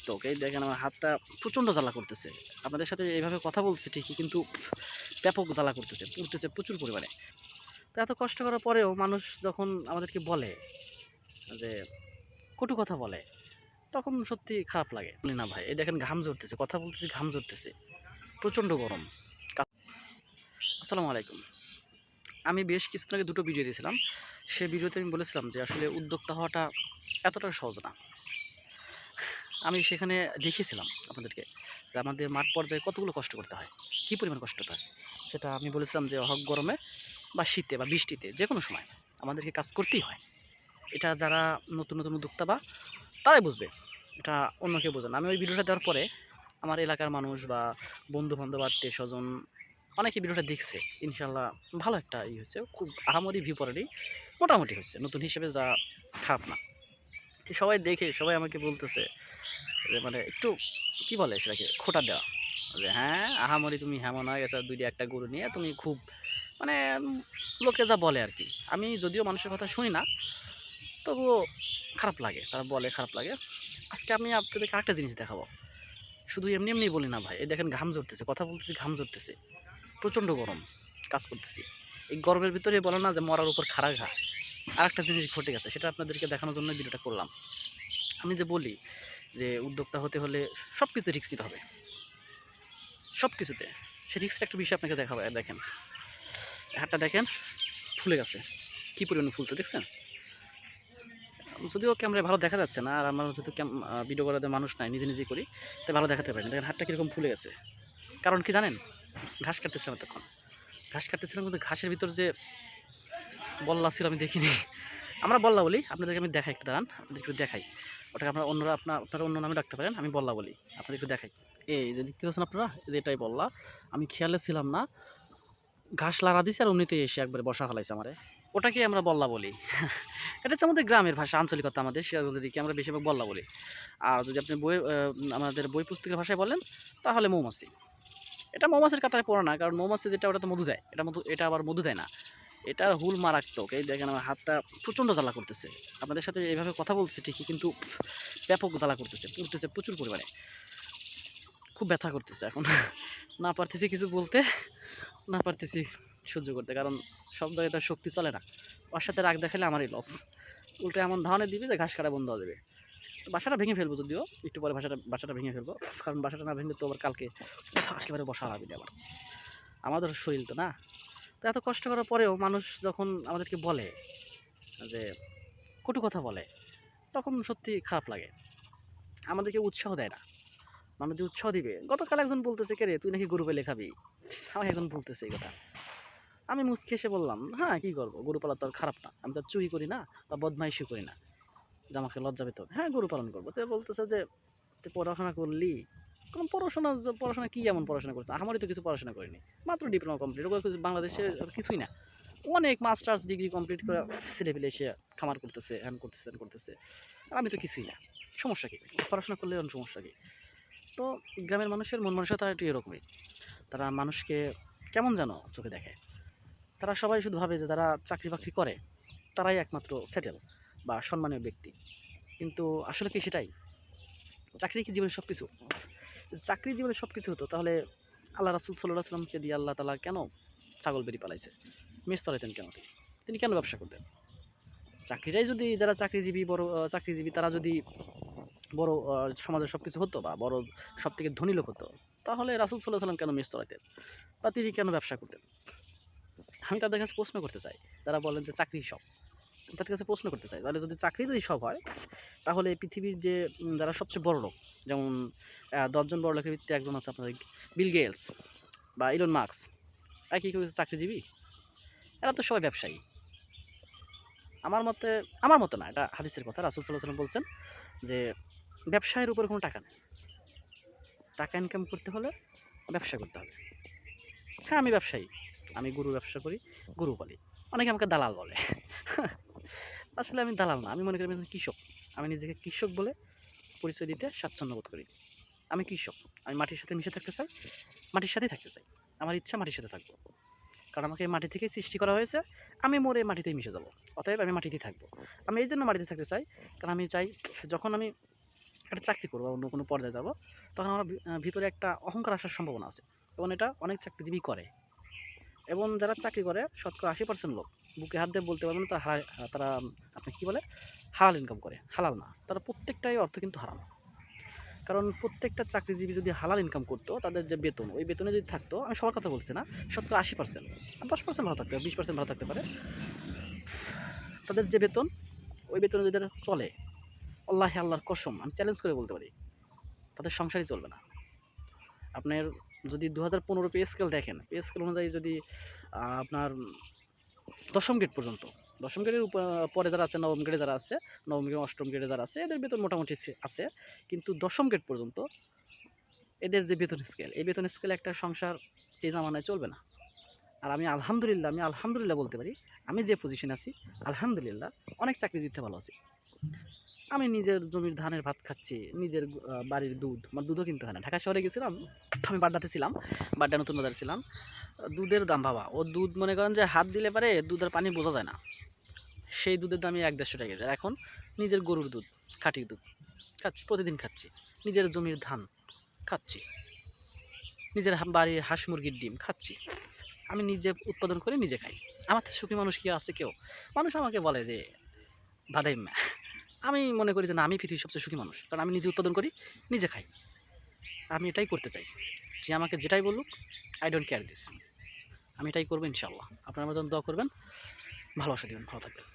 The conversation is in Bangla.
তো এই দেখেন আমার হাতটা প্রচণ্ড জ্বালা করতেছে। আপনাদের সাথে এইভাবে কথা বলছি ঠিকই, কিন্তু ব্যাপক জ্বালা করতেছে, পুড়তেছে প্রচুর পরিমাণে। তো এত কষ্ট করার পরেও মানুষ যখন আমাদেরকে বলে যে কটু কথা বলে, তখন সত্যি খারাপ লাগে। বলি না ভাই, এই দেখেন ঘাম ঝরতেছে, কথা বলতেছি ঘাম ঝরতেছে, প্রচণ্ড গরম। আসসালামু আলাইকুম। আমি বেশ কিছুদিন আগে দুটো ভিডিও দিয়েছিলাম। সেই ভিডিওতে আমি বলেছিলাম যে আসলে উদ্যোক্তা হওয়াটা এতটা সহজ না। আমি সেখানে দেখিয়েছিলাম আপনাদেরকে যে আমাদের মাঠ পর্যায়ে কতগুলো কষ্ট করতে হয়, কী পরিমাণ কষ্ট হয়। সেটা আমি বলেছিলাম যে হোক গরমে বা শীতে বা বৃষ্টিতে, যে কোনো সময় আমাদেরকে কাজ করতেই হয়। এটা যারা নতুন নতুন উদ্যোক্তা বা তারাই বুঝবে, এটা অন্য কেউ বোঝে না। আমি ওই ভিডিওটা দেওয়ার পরে আমার এলাকার মানুষ বা বন্ধুবান্ধব, আত্মীয় স্বজন অনেকে ভিডিওটা দেখছে। ইনশাল্লাহ ভালো একটা হয়েছে, খুব আহামরি ভিউ পড়েনি, মোটামুটি হচ্ছে, নতুন হিসেবে যা খারাপ না। তো সবাই দেখে সবাই আমাকে বলতেছে যে মানে একটু কি বলে সেটাকে খোঁটা দেওয়া, যে হ্যাঁ আহামরি তুমি হেমন হয়ে গেছে, দুইটা একটা গরু নিয়ে তুমি খুব মানে লোকে যা বলে আর কি। আমি যদিও মানুষের কথা শুনি না, তবুও খারাপ লাগে, তারা বলে খারাপ লাগে। আজকে আমি আপনাদেরকে আরেকটা জিনিস দেখাবো। শুধু এমনি এমনি বলি না ভাই, এই দেখেন ঘাম ঝরতেছে, কথা বলতেছি ঘাম ঝরতেছে, প্রচণ্ড গরম, কাজ করতেছি। এই গরমের ভিতরে বলে না যে মরার উপর খাড়া ঘা। আর একটা জিনিস ঘটে গেছে, সেটা আপনাদেরকে দেখানোর জন্য ভিডিওটা করলাম। আমি যে বলি যে উদ্যোক্তা হতে হলে সব কিছু রিস্ক নিতে হবে, সব কিছুতে। সে রিস্কের একটা বিষয় আপনাকে দেখাবো। দেখেন হাতটা দেখেন ফুলে গেছে, কী পরিমাণে ফুলছে দেখছেন। যদিও ক্যামেরায় ভালো দেখা যাচ্ছে না, আর আমার যেহেতু ভিডিও করাতে মানুষ নাই, নিজে নিজেই করি, তাই ভালো দেখাতে পারি না। দেখেন হাতটা কীরকম ফুলে গেছে। কারণ কি জানেন? ঘাস কাটতেছিলাম এতক্ষণ, ঘাস কাটতেছিলাম, কিন্তু ঘাসের ভিতর যে বল্লা ছিল আমি দেখিনি। আমরা বল্লা বলি, আপনাদেরকে আমি দেখাই, একটু দাঁড়ান, আপনাদের একটু দেখাই। ওটাকে আপনারা অন্যরা আপনারা অন্য নামে রাখতে পারেন, আমি বল্লা বলি, আপনাদের একটু দেখাই। এই যে দেখতে পাচ্ছেন আপনারা, এই যে এটাই বল্লা। আমি খেয়ালে ছিলাম না, ঘাস লাড়া দিছে আর এমনিতেই এসে একবারে বসা ফেলাইছে আমারে। ওটাকে আমরা বল্লা বলি। এটা হচ্ছে আমাদের গ্রামের ভাষা, আঞ্চলিকতা আমাদের সিরাজগঞ্জের দিকে আমরা বেশিরভাগ বল্লা বলি। আর যদি আপনি বইয়ের আমাদের বই পুস্তকের ভাষায় বলেন, তাহলে মৌমাছি। এটা মৌমাছির কাতারে পড়ে না, কারণ মৌমাছি যেটা ওটা তো মধু দেয়, এটা আবার মধু দেয় না। এটা হুল মারাত্মক। এই দেখেন আমার হাতটা প্রচণ্ড জ্বালা করতেছে। আপনাদের সাথে এইভাবে কথা বলছি ঠিকই, কিন্তু ব্যাপক জ্বালা করতেছে, পুড়তেছে প্রচুর পরিমাণে, খুব ব্যথা করতেছে এখন। না পারতেছি কিছু বলতে, না পারতেছি সহ্য করতে, কারণ সব জায়গায় তার শক্তি চলে না। ওর সাথে রাগ দেখালে আমারই লস। উল্টে এমন ধরনের দিবে যে ঘাস কাটা বন্ধ হয়ে যাবে। বাসাটা ভেঙে ফেলবো, যদিও একটু পরে বাসাটা ভেঙে ফেলবো, কারণ বাসাটা না ভেঙে তো আবার কালকে আসলে বসা হবে আবার। আমাদের শরীর তো না। তো এত কষ্ট করার পরেও মানুষ যখন আমাদেরকে বলে যে কটু কথা বলে, তখন সত্যি খারাপ লাগে। আমাদেরকে উৎসাহ দেয় না। মানুষ যে উৎসাহ দিবে, গতকাল একজন বলতেছে কে রে তুই নাকি গরু পেলে খাবি, আমাকে এখন বলতেছে এই কথা। আমি মুচকি এসে বললাম, হ্যাঁ কী করবো, গরু পালা তো আর খারাপ না, আমি তো আর চুরি করি না বা বদমাইশি করি না যে আমাকে লজ্জা পেতে হবে। হ্যাঁ গরু পালন করবো। তো বলতেছে যে তুই পড়াশোনা করলি, কোন পড়াশোনা, পড়াশোনা কি এমন পড়াশোনা করছে, আমারই তো কিছু পড়াশোনা করিনি, মাত্র ডিপ্লোমা কমপ্লিট, ওগুলো বাংলাদেশে কিছুই না। অনেক মাস্টার্স ডিগ্রি কমপ্লিট করে ছেলেপেলে এসে খামার করতেছে, হ্যান করতেছে, হ্যান করতেছে, আর আমি তো কিছুই না। সমস্যা কী? পড়াশোনা করলে এমন সমস্যা কী? তো গ্রামের মানুষের মন মানসিকতা একটু এরকমই। তারা মানুষকে কেমন যেন চোখে দেখে। তারা সবাই শুধু ভাবে যে যারা চাকরি বাকরি করে তারাই একমাত্র সেটেল বা সম্মানীয় ব্যক্তি। কিন্তু আসলে কি সেটাই? চাকরি কি জীবনের সব কিছু? যদি চাকরি জীবনের সব কিছু হতো, তাহলে আল্লাহ রাসূল সাল্লাল্লাহু আলাইহি ওয়াসাল্লামকে দিয়ে আল্লাহ তাআলা কেন ছাগল বেরি পালাইছে? মেষ চড়াইতেন কেন তিনি? তিনি কেন ব্যবসা করতেন? চাকরিটাই যদি, যারা চাকরিজীবী, বড় চাকরিজীবী, তারা যদি বড় সমাজের সব কিছু হতো বা বড় সবথেকে ধনী লোক হতো, তাহলে রাসূল সাল্লাল্লাহু আলাইহি ওয়াসাল্লাম কেন মেষ চড়াইতেন? বা তিনি কেন ব্যবসা করতেন? আমি তাদের কাছে প্রশ্ন করতে চাই, যারা বলেন যে চাকরি সব। তাদের কাছে প্রশ্ন করতে চাই, তাহলে যদি চাকরি সব হয়, তাহলে পৃথিবীর যে যারা সবচেয়ে বড় লোক, যেমন ১০ জন বড় লোকের ভিত্তিতে একজন আছে আপনাদের বিল গেটস বা ইলন মাস্ক, এরা কি কেউ চাকরিজীবী? এরা তো সবাই ব্যবসায়ী। আমার মতে না, এটা হাদিসের কথা। রাসূল সাল্লাল্লাহু আলাইহি ওয়াসাল্লাম বলছেন যে ব্যবসায়ের উপরে কোনো টাকা নেই। টাকা ইনকাম করতে হলে ব্যবসা করতে হবে। হ্যাঁ, আমি ব্যবসায়ী। আমি গরুর ব্যবসা করি, গরু পালি। অনেকে আমাকে দালাল বলে। আসলে আমি দালাল না। আমি মনে করি আমি একজন কৃষক। আমি নিজেকে কৃষক বলে পরিচয় দিতে স্বাচ্ছন্দ্য বোধ করি। আমি কৃষক। আমি মাটির সাথে মিশে থাকতে চাই, মাটির সাথেই থাকতে চাই। আমার ইচ্ছা মাটির সাথে থাকবো। কারণ আমাকে এই মাটি থেকেই সৃষ্টি করা হয়েছে। আমি মরে মাটিতেই মিশে যাবো। অতএব আমি মাটিতেই থাকবো। আমি এইজন্য মাটিতে থাকতে চাই, কারণ আমি চাই যখন আমি একটা চাকরি করবো, অন্য কোনো পর্যায়ে যাব, তখন আমার ভিতরে একটা অহংকার আসার সম্ভাবনা আছে। এবং এটা অনেক চাকরিজীবী করে। এবং যারা চাকরি করে শতকরা 80% লোক বুকে হাত দিয়ে বলতে পারবেন না তারা আপনি কী বলে হালাল ইনকাম করে। হালাল না, তারা প্রত্যেকটাই অর্থ কিন্তু হারাম। কারণ প্রত্যেকটা চাকরিজীবী যদি হালাল ইনকাম করতো, তাদের যে বেতন, ওই বেতনে যদি থাকতো, আমি সবার কথা বলছি না, শতকরা 80%, 10% ভালো থাকতে পারে, 20% ভালো থাকতে পারে, তাদের যে বেতন, ওই বেতনে যদি তারা চলে, আল্লাহর কসম আমি চ্যালেঞ্জ করে বলতে পারি, তাদের সংসারই চলবে না। আপনার যদি 2015 পে স্কেল দেখেন, পে স্কেল অনুযায়ী যদি আপনার দশম গ্রেড পর্যন্ত, দশম গ্রেডের পরে যারা আছে, নবম গ্রেডে যারা আছে, নবম গ্রেড অষ্টম গ্রেডে যারা আছে, এদের বেতন মোটামুটি আছে। কিন্তু দশম গ্রেড পর্যন্ত এদের যে বেতন স্কেল, এই বেতন স্কেলে একটা সংসার এই জামানায় চলবে না। আর আমি আলহামদুলিল্লাহ বলতে পারি, আমি যে পজিশনে আছি আলহামদুলিল্লাহ অনেক চাকরিজীবীতে ভালো আছি। আমি নিজের জমির ধানের ভাত খাচ্ছি, নিজের বাড়ির দুধ, আমার দুধও কিনতে হয় না। ঢাকা শহরে গেছিলাম, আমি বাড্ডাতে ছিলাম, বাড্ডা নতুন বাজার ছিলাম। দুধের দাম বাবা, ও দুধ মনে করেন যে হাত দিলে পারে দুধের পানি বোঝা যায় না, সেই দুধের দামই 1-150 টাকা কেজি। আর এখন নিজের গরুর দুধ, খাঁটি দুধ খাচ্ছি, প্রতিদিন খাচ্ছি, নিজের জমির ধান খাচ্ছি, নিজের বাড়ির হাঁস মুরগির ডিম খাচ্ছি, আমি নিজে উৎপাদন করে নিজে খাই। আমার তো সুখী মানুষ কি আছে কেউ? মানুষ আমাকে বলে যে ভাদাইম্মা, আমি মনে করি যে না, আমি পৃথিবীর সবচেয়ে সুখী মানুষ, কারণ আমি নিজে উৎপাদন করি, নিজে খাই। আমি এটাই করতে চাই। যে আমাকে যেটাই বলুক, আই ডোন্ট কেয়ার দিস, আমি এটাই করবো ইনশাআল্লাহ। আপনারা আমার জন্য দোয়া করবেন, ভালোবাসা দেবেন, ভালো থাকবেন।